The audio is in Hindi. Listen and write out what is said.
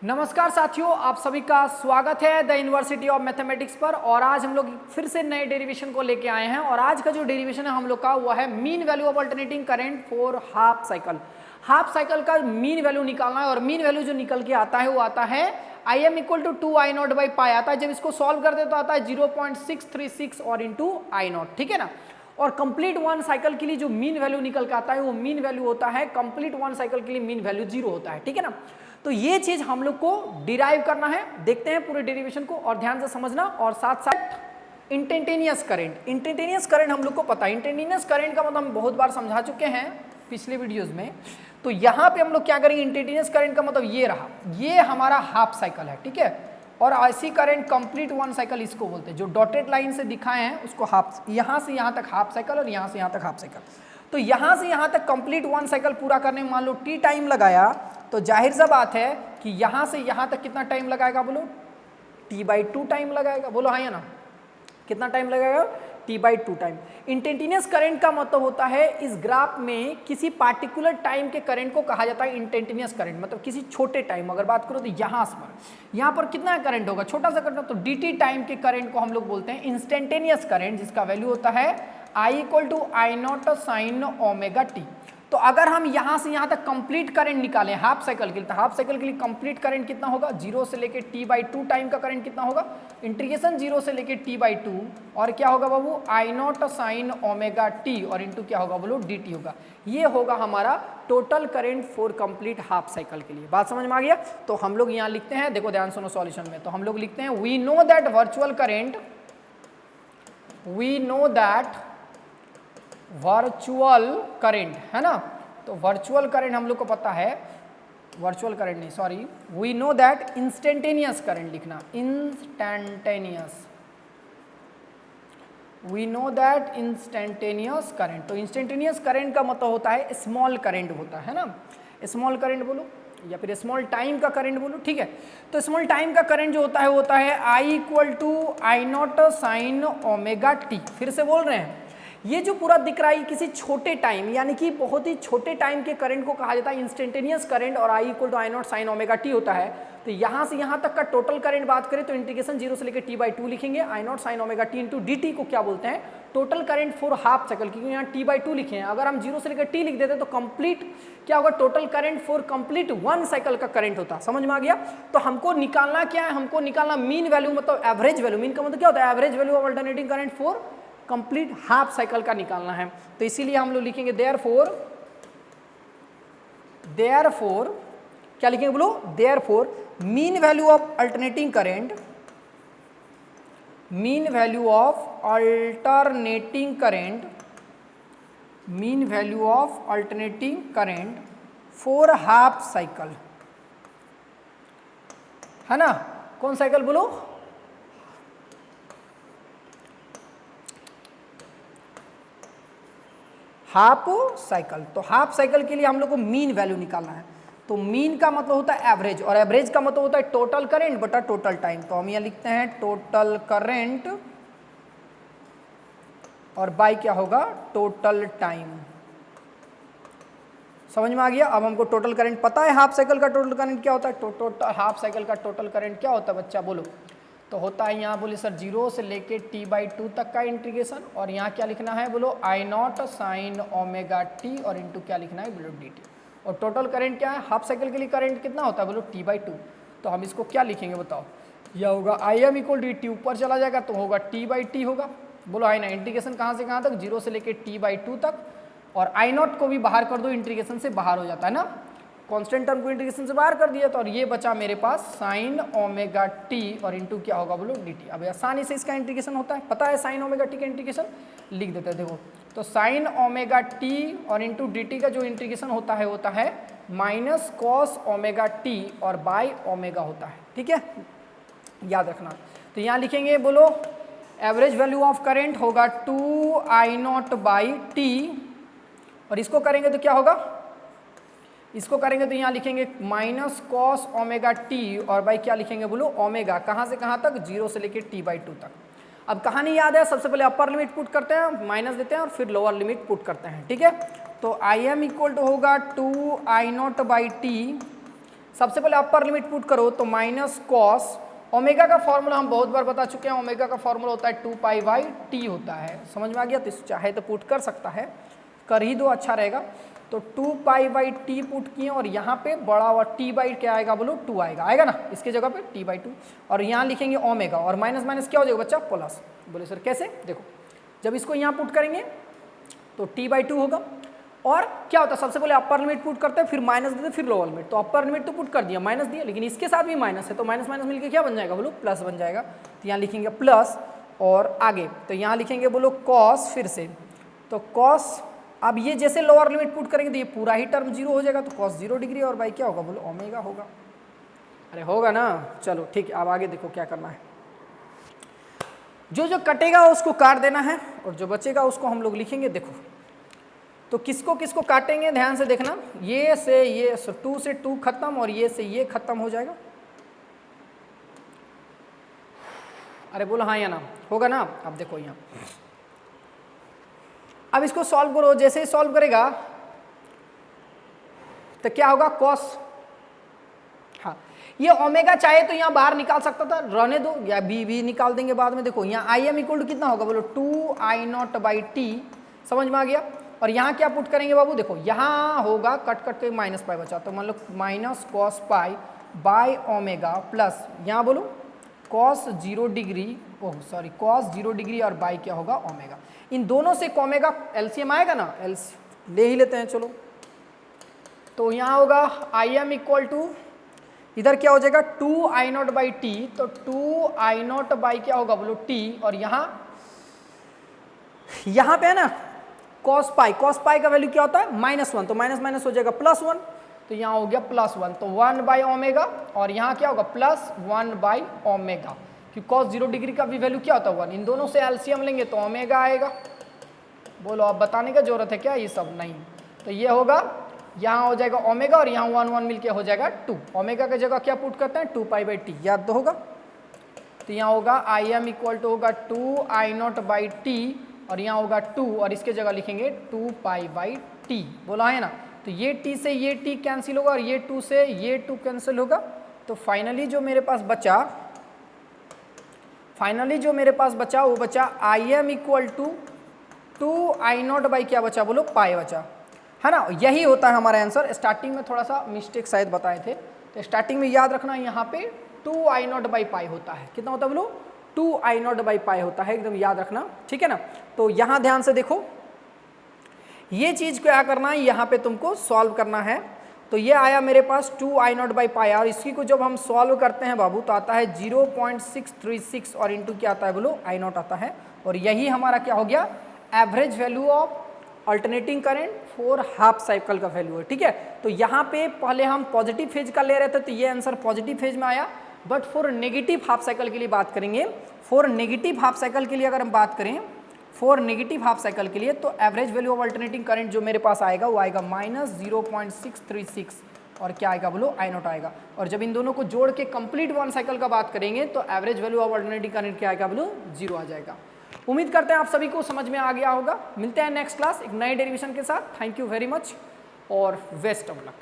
नमस्कार साथियों, आप सभी का स्वागत है द यूनिवर्सिटी ऑफ मैथमेटिक्स पर। और आज हम लोग फिर से नए डेरिवेशन को लेके आए हैं। और आज का जो डेरिवेशन है हम लोग का वो है mean value of alternating current for half cycle. Half cycle का मीन वैल्यू निकालना है और मीन वैल्यू जो निकल के आता है वो आता है I am equal to 2I0/π आता है। जब इसको सॉल्व करते तो आता है 0.636 और इंटू I0, ठीक है ना। और कंप्लीट वन साइकिल के लिए जो मीन वैल्यू निकल के आता है वो मीन वैल्यू होता है, कंप्लीट वन साइकिल के लिए मीन वैल्यू 0 होता है, ठीक है ना। तो ये चीज हम लोग को डिराइव करना है। देखते हैं पूरे डेरिवेशन को और ध्यान से समझना। और साथ साथ इंस्टेंटेनियस करंट, इंस्टेंटेनियस करंट हम लोग को पता है। इंस्टेंटेनियस करंट का मतलब हम बहुत बार समझा चुके हैं पिछले वीडियोस में। तो यहाँ पे हम लोग क्या करेंगे, इंस्टेंटेनियस करंट का मतलब ये रहा, ये हमारा हाफ साइकिल है, ठीक है। और ऐसी करंट कंप्लीट वन साइकिल इसको बोलते हैं। जो डॉटेड लाइन से दिखाए हैं उसको हाफ, यहाँ से यहाँ तक हाफ साइकिल और यहाँ से यहाँ तक हाफ साइकिल। तो यहाँ से यहाँ तक कंप्लीट वन साइकिल पूरा करने में मान लो t टाइम लगाया, तो जाहिर सा बात है कि यहाँ से यहाँ तक कितना टाइम लगाएगा, बोलो t/2 टाइम लगाएगा। बोलो हाँ या ना, कितना टाइम लगेगा, t/2 टाइम। इंस्टेंटेनियस करंट का मतलब होता है इस ग्राफ में किसी पार्टिकुलर टाइम के करंट को कहा जाता है इंस्टेंटेनियस करंट। मतलब किसी छोटे टाइम, अगर बात करो तो यहाँ पर कितना करंट होगा, छोटा सा करंट, तो dt टाइम के करंट को हम लोग बोलते हैं इंस्टेंटेनियस करंट, जिसका वैल्यू होता है I = I0 sin ωt। तो अगर हम यहाँ से यहाँ तक कंप्लीट करंट निकालें हाफ साइकिल के लिए, तो हाफ साइकिल के लिए कंप्लीट करंट कितना होगा, 0 से लेके t/2 टाइम का करंट कितना होगा, इंटीग्रेशन 0 से लेके t/2 और क्या होगा बाबू, I0 sin ωt और इंटू क्या होगा बोलो dt होगा। ये होगा हमारा total current for complete half cycle के लिए। बात समझ में आ गया। तो हम लोग यहाँ लिखते हैं, देखो ध्यान सुनो सॉल्यूशन में। तो हम लोग लिखते हैं we know that virtual current, we know that virtual current, है ना। तो वर्चुअल करंट हम लोग को पता है, वर्चुअल करंट नहीं sorry, we know that instantaneous current लिखना, instantaneous, we know that instantaneous current. तो इंस्टेंटेनियस करंट का मतलब होता है स्मॉल करंट होता है ना, स्मॉल करंट बोलो या फिर स्मॉल टाइम का करंट बोलो, ठीक है। तो स्मॉल टाइम का करंट जो होता है I = I0 sin ωt। फिर से बोल रहे हैं, ये जो पूरा दिख रहा है किसी छोटे टाइम, यानी कि बहुत ही छोटे टाइम के करंट को कहा जाता है इंस्टेंटेनियस करंट, और I = I0 sin ωt होता है। तो यहाँ से यहाँ तक का टोटल करंट बात करें तो इंटीग्रेशन 0 से लेकर t/2 लिखेंगे, I0 sin ωt into dt को क्या बोलते हैं, total current for half cycle, क्योंकि यहाँ t/2 लिखे हैं। अगर हम 0 से लेकर t लिख देते तो कंप्लीट क्या होगा, total current for complete one cycle का करंट होता। समझ में आ गया। तो हमको निकालना क्या है, हमको निकालना मीन वैल्यू, मतलब एवरेज वैल्यू। मीन का मतलब क्या होता है, average value of alternating current for complete half cycle का निकालना है। तो इसीलिए हम लोग लिखेंगे देयरफॉर क्या लिखेंगे बोलो, therefore mean value of alternating current, mean value of alternating current, mean value of alternating current for half cycle, है ना। कौन साइकिल बोलो, हाफ साइकिल। तो हाफ साइकिल के लिए हम लोग को मीन वैल्यू निकालना है। तो मीन का मतलब होता है एवरेज, और एवरेज का मतलब होता है टोटल करंट बटा टोटल टाइम। तो हम यहाँ लिखते हैं टोटल करंट और बाय क्या होगा, टोटल टाइम। समझ में आ गया। अब हमको टोटल करंट पता है, हाफ साइकिल का टोटल करंट क्या होता है, टोटल हाफ साइकिल का टोटल करंट क्या होता है बच्चा बोलो। तो होता है यहाँ बोले सर 0 से लेके t/2 तक का इंटीग्रेशन, और यहाँ क्या लिखना है बोलो I0 sin ωt और इंटू क्या लिखना है बोलो dt। और टोटल करंट क्या है, हाफ साइकिल के लिए करंट कितना होता है बोलो t/2। तो हम इसको क्या लिखेंगे बताओ, यह होगा Im = dt, ऊपर चला जाएगा तो होगा t/t होगा। बोलो आई ना, इंटीग्रेशन कहाँ से कहाँ तक, 0 से लेके t/2 तक, और I0 को भी बाहर कर दो, इंटीग्रेशन से बाहर हो जाता है ना, कांस्टेंट टर्म को इंटीग्रेशन से बाहर कर दिया। तो और ये बचा मेरे पास sin ωt और इंटू क्या होगा बोलो dt। अब आसानी से इसका इंटीग्रेशन होता है, पता है sin ωt का इंटीग्रेशन लिख देते हैं। देखो तो sin ωt और इंटू dt का जो इंटीग्रेशन होता है माइनस cos ωt और बाय ओमेगा होता है, ठीक है, याद रखना। तो यहाँ लिखेंगे बोलो एवरेज वैल्यू ऑफ करंट होगा 2I0/t, और इसको करेंगे तो क्या होगा, इसको करेंगे तो यहाँ लिखेंगे माइनस cos ωt और बाई क्या लिखेंगे बोलो ओमेगा, कहाँ से कहाँ तक, 0 से लेके t/2 तक। अब कहानी याद है, सबसे पहले अपर लिमिट पुट करते हैं, माइनस देते हैं और फिर लोअर लिमिट पुट करते हैं, ठीक है। तो I m इक्वल टू होगा 2I0/t सबसे पहले अपर लिमिट पुट करो तो माइनस कॉस, ओमेगा का फॉर्मूला हम बहुत बार बता चुके हैं, ओमेगा का फॉर्मूला होता है 2π/t होता है, समझ में आ गया। तो चाहे तो पुट कर सकता है, कर ही दो, अच्छा रहेगा। तो 2π/t पुट किए और यहाँ पे बड़ा हुआ t बाई क्या आएगा बोलो 2 आएगा, आएगा ना इसकी जगह पे t/2, और यहाँ लिखेंगे ओमेगा, और माइनस माइनस क्या हो जाएगा बच्चा प्लस। बोले सर कैसे, देखो जब इसको यहाँ पुट करेंगे तो t/2 होगा, और क्या होता है सबसे पहले अपर लिमिट पुट करते हैं फिर माइनस देते फिर लोअर लिमिट। तो अपर लिमिट तो पुट कर दिया, माइनस दिया, लेकिन इसके साथ भी माइनस है तो माइनस माइनस मिलकर क्या बन जाएगा बोलो प्लस बन जाएगा। तो यहाँ लिखेंगे प्लस, और आगे तो यहाँ लिखेंगे बोलो कॉस, फिर से तो कॉस, अब ये जैसे लोअर लिमिट पुट करेंगे तो ये पूरा ही टर्म 0 हो जाएगा, तो कॉस 0 डिग्री और बाई क्या होगा बोलो ओमेगा होगा। अरे होगा ना, चलो ठीक है। अब आगे देखो क्या करना है, जो जो कटेगा उसको काट देना है और जो बचेगा उसको हम लोग लिखेंगे। देखो तो किसको किसको काटेंगे ध्यान से देखना, ये से ये 2 से 2 खत्म और ये से ये खत्म हो जाएगा। अरे बोलो हाँ या ना, होगा ना। अब देखो यहाँ, अब इसको सॉल्व करो, जैसे ही सॉल्व करेगा तो क्या होगा कॉस, हाँ ये ओमेगा चाहे तो यहाँ बाहर निकाल सकता था, रहने दो, या बी निकाल देंगे बाद में। देखो यहाँ आई एम इक्वल टू कितना होगा बोलो 2I0/t, समझ में आ गया। और यहाँ क्या पुट करेंगे बाबू, देखो यहाँ होगा कट कट के माइनस पाई बचा, तो मान लो minus cos pi by omega plus यहाँ बोलो cos 0 degree, oh sorry cos 0 degree और बाई क्या होगा ओमेगा। इन दोनों से ओमेगा एलसीएम आएगा ना, ले ही लेते हैं चलो। तो यहाँ होगा आई एम इक्वल टू, इधर क्या हो जाएगा 2I0/t, तो 2I0 क्या होगा बोलो t, और यहाँ पे है ना कॉस पाई का वैल्यू क्या होता है -1, तो माइनस माइनस हो जाएगा +1, तो यहाँ हो गया +1, तो 1/ओमेगा, और यहाँ क्या होगा +1/ओमेगा, क्योंकि कॉस 0 डिग्री का भी वैल्यू क्या होता है 1, इन दोनों से एलसीएम लेंगे तो ओमेगा आएगा। बोलो अब बताने का जरूरत है क्या, ये सब नहीं। तो ये होगा, यहाँ हो जाएगा ओमेगा और यहाँ 1 1 मिलके हो जाएगा 2, ओमेगा की जगह क्या पुट करते हैं 2π/t, याद तो होगा। तो यहाँ होगा आई एम इक्वल टू होगा 2I0/t, और यहाँ होगा 2 और इसके जगह लिखेंगे 2π/t, बोला है ना। तो ये t से ये t कैंसिल होगा और ये 2 से ये 2 कैंसिल होगा। तो फाइनली जो मेरे पास बचा वो बचा I am equal to 2I0 क्या बचा बोलो पाई बचा, है ना। यही होता है हमारा आंसर। स्टार्टिंग में थोड़ा सा मिस्टेक शायद बताए थे, तो स्टार्टिंग में याद रखना यहाँ पे 2I0/पाई होता है, कितना होता है बोलो 2I0/पाई होता है, एकदम याद रखना, ठीक है ना। तो यहाँ ध्यान से देखो, ये चीज़ क्या करना है, यहाँ पे तुमको सॉल्व करना है। तो ये आया मेरे पास 2I0/पाई, और इसकी को जब हम सॉल्व करते हैं बाबू तो आता है 0.636 और इंटू क्या आता है बोलो I0 आता है, और यही हमारा क्या हो गया average value of alternating current for half cycle का वैल्यू है, ठीक है। तो यहाँ पे पहले हम पॉजिटिव फेज का ले रहे थे तो ये आंसर पॉजिटिव फेज में आया, but for negative half cycle के लिए बात करेंगे, फॉर नेगेटिव हाफ साइकिल के लिए अगर हम बात करें, फॉर नेगेटिव हाफ साइकिल के लिए तो average value of alternating current जो मेरे पास आएगा वो आएगा -0.636 और क्या आएगा बोलो I0 आएगा। और जब इन दोनों को जोड़ के कंप्लीट 1 साइकिल का बात करेंगे तो average value of alternating current क्या आएगा बोलो 0 आ जाएगा। उम्मीद करते हैं आप सभी को समझ में आ गया होगा। मिलते हैं नेक्स्ट क्लास एक नए डेरिवेशन के साथ। थैंक यू वेरी मच और बेस्ट ऑफ लक।